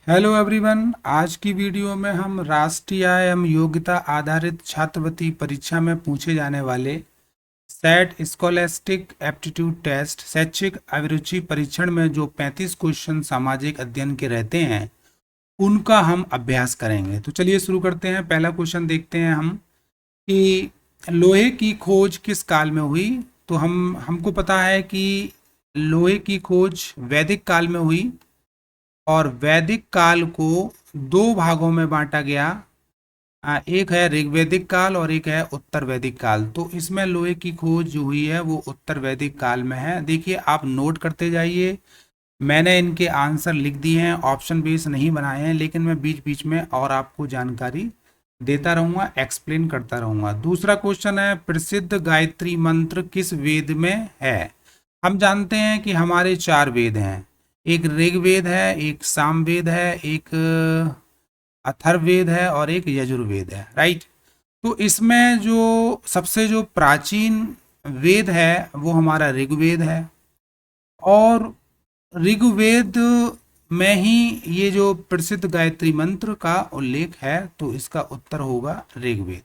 Hello everyone. आज की video में हम राष्ट्रीय एवं योग्यता आधारित छात्रवृत्ति परीक्षा में पूछे जाने वाले सेट स्कॉलेस्टिक एप्टीट्यूड टेस्ट शैक्षिक अभिरुचि परीक्षण में जो 35 क्वेश्चन सामाजिक अध्ययन के रहते हैं उनका हम अभ्यास करेंगे। तो चलिए शुरू करते हैं। पहला क्वेश्चन देखते हैं हम कि लोहे की खोज किस काल में हुई। तो हमको पता है कि लोहे की खोज वैदिक काल में हुई और वैदिक काल को दो भागों में बांटा गया। एक है ऋग्वैदिक काल और एक है उत्तर वैदिक काल। तो इसमें लोहे की खोज जो हुई है वो उत्तर वैदिक काल में है। देखिए, आप नोट करते जाइए। मैंने इनके आंसर लिख दिए हैं, ऑप्शन बेस नहीं बनाए हैं, लेकिन मैं बीच बीच में और आपको जानकारी देता रहूंगा, एक्सप्लेन करता रहूंगा। दूसरा क्वेश्चन है, प्रसिद्ध गायत्री मंत्र किस वेद में है। हम जानते हैं कि हमारे चार वेद हैं। एक ऋग्वेद है, एक सामवेद है, एक अथर्ववेद है और एक यजुर्वेद है, राइट। तो इसमें जो प्राचीन वेद है वो हमारा ऋग्वेद है और ऋग्वेद में ही ये जो प्रसिद्ध गायत्री मंत्र का उल्लेख है, तो इसका उत्तर होगा ऋग्वेद।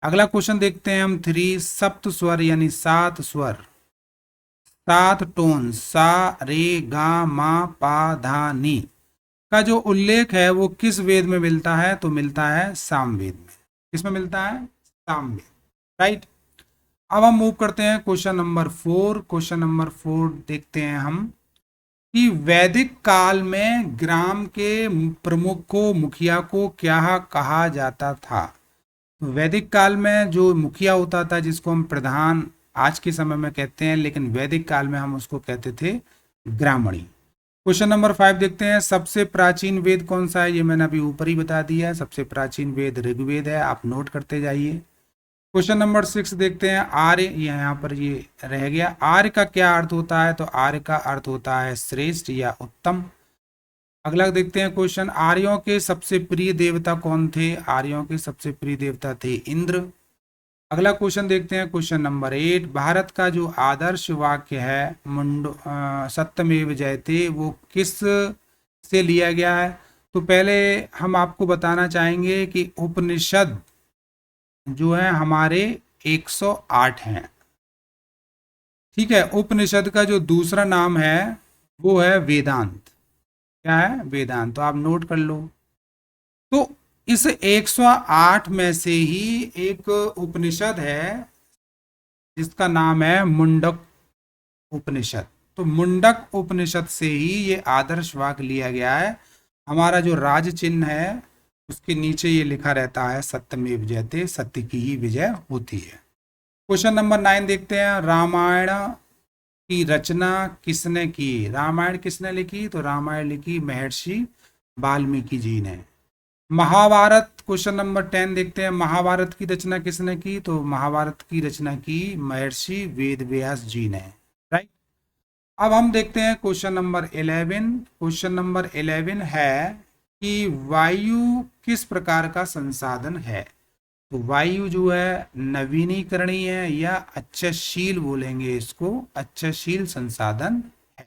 अगला क्वेश्चन देखते हैं हम। सप्त स्वर यानी सात स्वर, सात टोन सा रे गा मा पा धा नी का जो उल्लेख है वो किस वेद में मिलता है। तो मिलता है सामवेद में। किसमें मिलता है? सामवेद, राइट। अब हम मूव करते हैं क्वेश्चन नंबर 4। क्वेश्चन नंबर 4 देखते हैं हम कि वैदिक काल में ग्राम के प्रमुख को, मुखिया को क्या कहा जाता था। तो वैदिक काल में जो मुखिया होता था, जिसको हम प्रधान आज के समय में कहते हैं, लेकिन वैदिक काल में हम उसको कहते थे ग्रामणी। क्वेश्चन नंबर 5 देखते हैं। सबसे प्राचीन वेद कौन सा है। ये मैंने अभी ऊपर ही बता दिया है, सबसे प्राचीन वेद ऋग्वेद है। आप नोट करते जाइए। क्वेश्चन नंबर 6 देखते हैं। आर्य, यहाँ पर ये रह गया। आर्य का क्या अर्थ होता है। तो आर्य का अर्थ होता है श्रेष्ठ या उत्तम। अगला देखते हैं क्वेश्चन। आर्यों के सबसे प्रिय देवता कौन थे। आर्यों के सबसे प्रिय देवता थे इंद्र। अगला क्वेश्चन देखते हैं, क्वेश्चन नंबर 8। भारत का जो आदर्श वाक्य है सत्यमेव जयते, वो किस से लिया गया है। तो पहले हम आपको बताना चाहेंगे कि उपनिषद जो है हमारे 108 हैं, ठीक है। उपनिषद का जो दूसरा नाम है वो है वेदांत। क्या है? वेदांत। तो आप नोट कर लो। तो इस 108 में से ही एक उपनिषद है जिसका नाम है मुंडक उपनिषद। तो मुंडक उपनिषद से ही ये आदर्श वाक्य लिया गया है। हमारा जो राज चिन्ह है उसके नीचे ये लिखा रहता है सत्यमेव जयते, सत्य की ही विजय होती है। क्वेश्चन नंबर 9 देखते हैं। रामायण की रचना किसने की। रामायण किसने लिखी। तो रामायण लिखी महर्षि वाल्मीकि जी ने। महाभारत, क्वेश्चन नंबर 10 देखते हैं। महाभारत की रचना किसने की। तो महाभारत की रचना की महर्षि वेदव्यास जी ने, राइट। अब हम देखते हैं क्वेश्चन नंबर 11। क्वेश्चन नंबर 11 है कि वायु किस प्रकार का संसाधन है। तो वायु जो है नवीनीकरणीय है या अच्छाशील बोलेंगे इसको, अच्छाशील संसाधन है।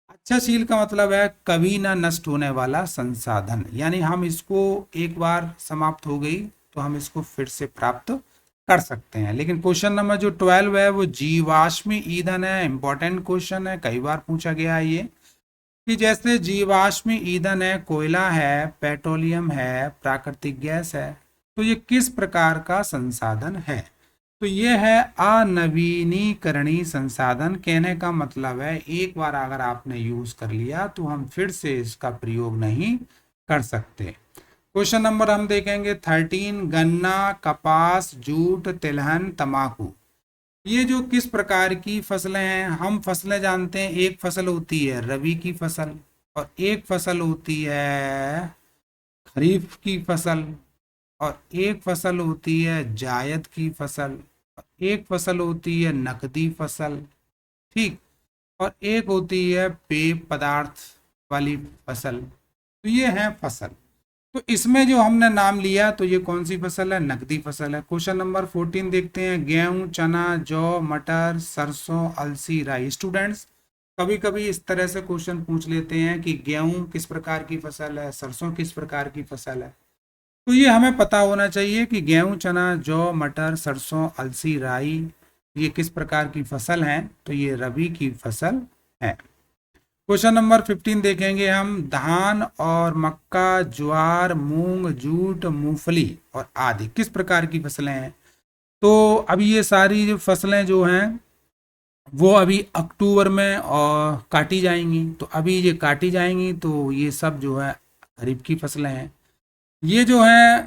अच्छाशील का मतलब है कभी ना नष्ट होने वाला संसाधन, यानी हम इसको एक बार समाप्त हो गई तो हम इसको फिर से प्राप्त कर सकते हैं। लेकिन क्वेश्चन नंबर जो 12 है वो जीवाश्मी ईंधन है। इंपॉर्टेंट क्वेश्चन है, कई बार पूछा गया है ये, कि जैसे जीवाश्मी ईंधन है, कोयला है, पेट्रोलियम है, प्राकृतिक गैस है, तो ये किस प्रकार का संसाधन है। तो ये है अनवीनीकरणीय संसाधन। कहने का मतलब है एक बार अगर आपने यूज कर लिया तो हम फिर से इसका प्रयोग नहीं कर सकते। क्वेश्चन नंबर हम देखेंगे 13। गन्ना, कपास, जूट, तिलहन, तंबाकू, ये जो किस प्रकार की फसलें हैं। हम फसलें जानते हैं, एक फसल होती है रबी की फसल और एक फसल होती है खरीफ की फसल और एक फसल होती है जायद की फसल और एक फसल होती है नकदी फसल, ठीक। और एक होती है पेय पदार्थ वाली फसल। तो ये है फसल। तो इसमें जो हमने नाम लिया तो ये कौन सी फसल है। नकदी फसल है। क्वेश्चन नंबर 14 देखते हैं। गेहूं, चना, जौ, मटर, सरसों, अलसी, राई। स्टूडेंट्स, कभी कभी इस तरह से क्वेश्चन पूछ लेते हैं कि गेहूं किस प्रकार की फसल है, सरसों किस प्रकार की फसल है। तो ये हमें पता होना चाहिए कि गेहूं, चना, जौ, मटर, सरसों, अलसी, राई ये किस प्रकार की फसल हैं। तो ये रबी की फसल है। क्वेश्चन नंबर 15 देखेंगे हम। धान और मक्का, ज्वार, मूंग, जूट, मूंगफली और आदि किस प्रकार की फसलें हैं। तो अभी ये सारी जो फसलें जो हैं वो अभी अक्टूबर में और काटी जाएंगी। तो अभी ये काटी जाएंगी तो ये सब जो है खरीफ की फसलें हैं। ये जो है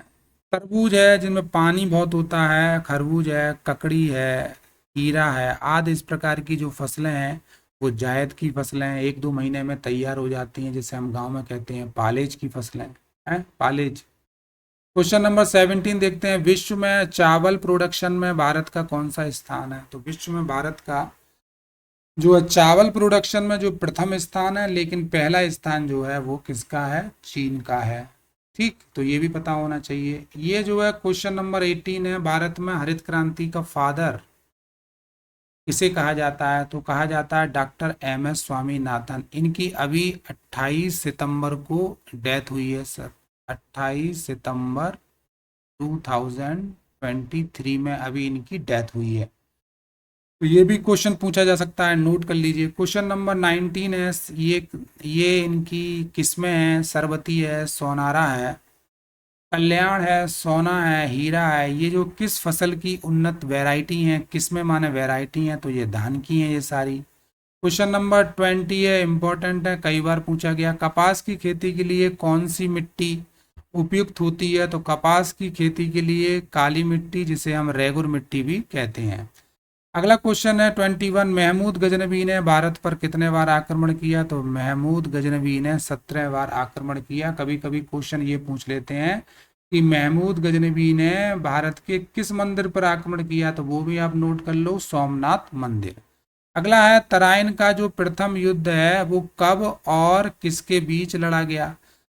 तरबूज है जिनमें पानी बहुत होता है, खरबूज है, ककड़ी है, खीरा है आदि इस प्रकार की जो फसलें हैं वो जायद की फसलें हैं, 1-2 महीने में तैयार हो जाती हैं, जिसे हम गांव में कहते हैं पालेज की फसलें हैं, पालेज। क्वेश्चन नंबर 17 देखते हैं। विश्व में चावल प्रोडक्शन में भारत का कौन सा स्थान है। तो विश्व में भारत का जो है चावल प्रोडक्शन में जो प्रथम स्थान है, लेकिन पहला स्थान जो है वो किसका है, चीन का है। ठीक, तो ये भी पता होना चाहिए। ये जो है क्वेश्चन नंबर 18 है। भारत में हरित क्रांति का फादर किसे कहा जाता है। तो कहा जाता है डॉक्टर एम एस स्वामीनाथन। इनकी अभी 28 सितंबर को डेथ हुई है सर। 28 सितंबर 2023 में अभी इनकी डेथ हुई है। तो ये भी क्वेश्चन पूछा जा सकता है, नोट कर लीजिए। क्वेश्चन नंबर 19 है। ये इनकी किस्में हैं। सरबती है, सोनारा है, कल्याण है, सोना है, हीरा है। ये जो किस फसल की उन्नत वैरायटी हैं, किस्में माने वैरायटी हैं, तो ये धान की हैं ये सारी। क्वेश्चन नंबर 20 है, इंपॉर्टेंट है, कई बार पूछा गया। कपास की खेती के लिए कौन सी मिट्टी उपयुक्त होती है। तो कपास की खेती के लिए काली मिट्टी, जिसे हम रेगुर मिट्टी भी कहते हैं। अगला क्वेश्चन है 21। महमूद गजनबी ने भारत पर कितने बार आक्रमण किया। तो महमूद गजनबी ने 17 बार आक्रमण किया। कभी कभी क्वेश्चन ये पूछ लेते हैं कि महमूद गजनबी ने भारत के किस मंदिर पर आक्रमण किया। तो वो भी आप नोट कर लो, सोमनाथ मंदिर। अगला है तराइन का जो प्रथम युद्ध है वो कब और किसके बीच लड़ा गया।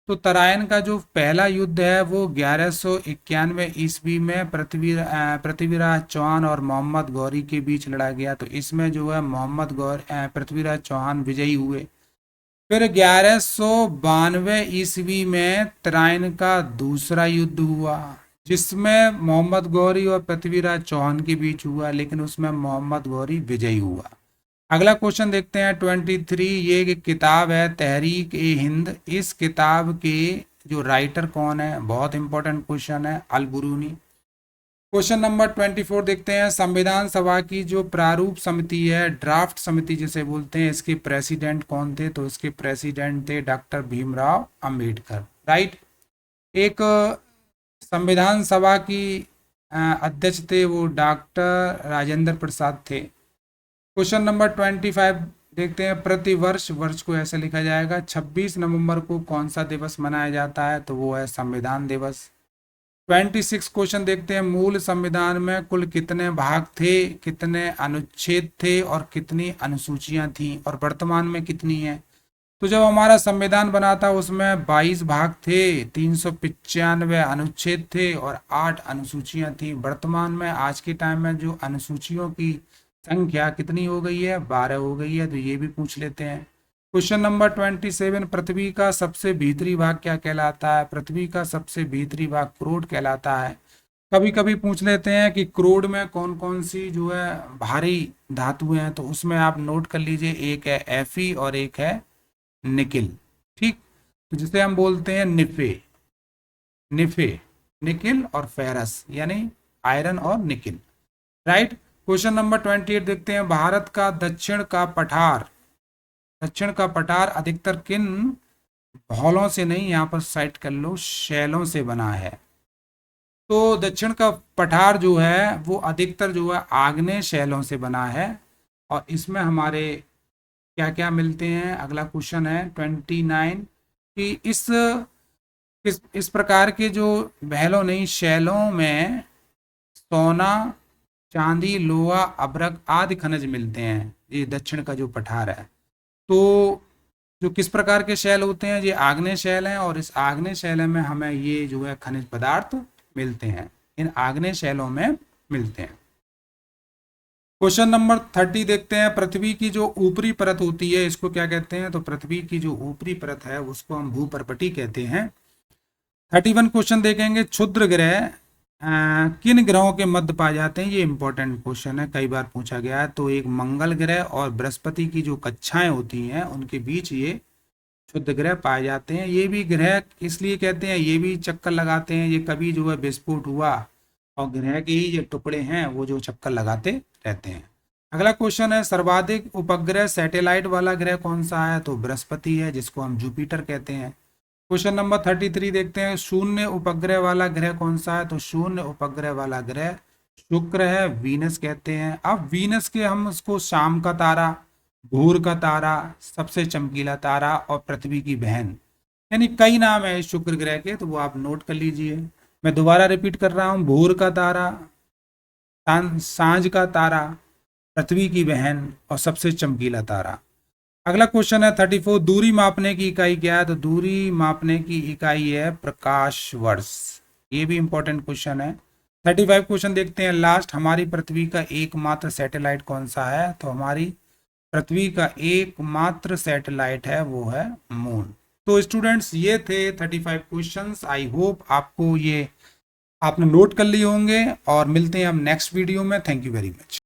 तो तराइन का जो पहला युद्ध है वो 1191 ईस्वी में पृथ्वीराज चौहान और मोहम्मद गौरी के बीच लड़ा गया। तो इसमें जो है पृथ्वीराज चौहान विजयी हुए। फिर 1192 ईस्वी में तराइन का दूसरा युद्ध हुआ, जिसमें मोहम्मद गौरी और पृथ्वीराज चौहान के बीच हुआ, लेकिन उसमें मोहम्मद गौरी विजयी हुआ। अगला क्वेश्चन देखते हैं 23। ये एक किताब है तहरीक ए हिंद। इस किताब के जो राइटर कौन है, बहुत इंपॉर्टेंट क्वेश्चन है, अल बुरूनी। क्वेश्चन नंबर 24 देखते हैं। संविधान सभा की जो प्रारूप समिति है, ड्राफ्ट समिति जिसे बोलते हैं, इसके प्रेसिडेंट कौन थे। तो इसके प्रेसिडेंट थे डॉक्टर भीमराव अंबेडकर। राइट। एक संविधान सभा की अध्यक्ष थे वो डॉक्टर राजेंद्र प्रसाद थे। क्वेश्चन नंबर 25 देखते हैं। प्रति वर्ष, वर्ष को ऐसे लिखा जाएगा, 26 नवंबर को कौन सा दिवस मनाया जाता है। तो वो है संविधान दिवस। 26 क्वेश्चन देखते हैं। मूल संविधान में कुल कितने भाग थे, कितने अनुच्छेद थे और कितनी अनुसूचियां थी, और वर्तमान में कितनी है। तो जब हमारा संविधान बना था उसमें 22 भाग थे, 395 अनुच्छेद थे और 8 अनुसूचियां थी। वर्तमान में आज के टाइम में जो अनुसूचियों की संख्या कितनी हो गई है, 12 हो गई है। तो ये भी पूछ लेते हैं। Question number 27। पृथ्वी का सबसे भीतरी भाग क्या कहलाता है। पृथ्वी का सबसे भीतरी भाग क्रोड कहलाता है। कभी कभी पूछ लेते हैं कि क्रोड में कौन कौन सी जो है भारी धातुएं हैं। तो उसमें आप नोट कर लीजिए, एक है एफी और एक है निकिल। ठीक, तो जिसे हम बोलते हैं निफे। निफे, निकिल और फेरस, यानी आयरन और निकिल। राइट। क्वेश्चन नंबर 28 देखते हैं। भारत का दक्षिण का पठार अधिकतर किन भौलों से, नहीं यहाँ पर साइट कर लो, शैलों से बना है। तो दक्षिण का पठार जो है वो अधिकतर जो है आग्नेय शैलों से बना है, और इसमें हमारे क्या क्या मिलते हैं। अगला क्वेश्चन है 29 कि इस प्रकार के जो महलों, नहीं शैलों में सोना, चांदी, लोहा, अभ्रक आदि खनिज मिलते हैं। ये दक्षिण का जो पठार है, तो जो किस प्रकार के शैल होते हैं, ये आग्नेय शैल हैं, और इस आग्नेय शैल में हमें ये जो है खनिज पदार्थ मिलते हैं, इन आग्नेय शैलों में मिलते हैं। क्वेश्चन नंबर 30 देखते हैं। पृथ्वी की जो ऊपरी परत होती है इसको क्या कहते हैं? तो पृथ्वी की जो ऊपरी परत है उसको हम भूपर्पटी कहते हैं। 31 क्वेश्चन देखेंगे। क्षुद्र ग्रह किन ग्रहों के मध्य पाए जाते हैं? ये इंपॉर्टेंट क्वेश्चन है, कई बार पूछा गया है। तो एक मंगल ग्रह और बृहस्पति की जो कक्षाएं होती हैं उनके बीच ये क्षुद्र ग्रह पाए जाते हैं। ये भी ग्रह इसलिए कहते हैं, ये भी चक्कर लगाते हैं, ये कभी जो है विस्फोट हुआ और ग्रह के ही जो टुकड़े हैं वो जो चक्कर लगाते रहते हैं। अगला क्वेश्चन है, सर्वाधिक उपग्रह सैटेलाइट वाला ग्रह कौन सा है? तो बृहस्पति है, जिसको हम जुपिटर कहते हैं। क्वेश्चन नंबर 33 देखते हैं। शून्य उपग्रह वाला ग्रह कौन सा है? तो शून्य उपग्रह वाला ग्रह शुक्र है, वीनस कहते हैं। अब वीनस के हम उसको शाम का तारा, भूर का तारा, सबसे चमकीला तारा और पृथ्वी की बहन, यानी कई नाम है इस शुक्र ग्रह के, तो वो आप नोट कर लीजिए। मैं दोबारा रिपीट कर रहा हूँ, भूर का तारा, सांझ का तारा, पृथ्वी की बहन और सबसे चमकीला तारा। अगला क्वेश्चन है 34। दूरी मापने की इकाई क्या है? तो दूरी मापने की इकाई है प्रकाश वर्ष। ये भी इंपॉर्टेंट क्वेश्चन है। 35 क्वेश्चन देखते हैं लास्ट। हमारी पृथ्वी का एकमात्र सैटेलाइट कौन सा है? तो हमारी पृथ्वी का एकमात्र सैटेलाइट है वो है मून। तो स्टूडेंट्स ये थे 35 क्वेश्चंस। आई होप आपको ये आपने नोट कर लिए होंगे और मिलते हैं हम नेक्स्ट वीडियो में। Thank you very much.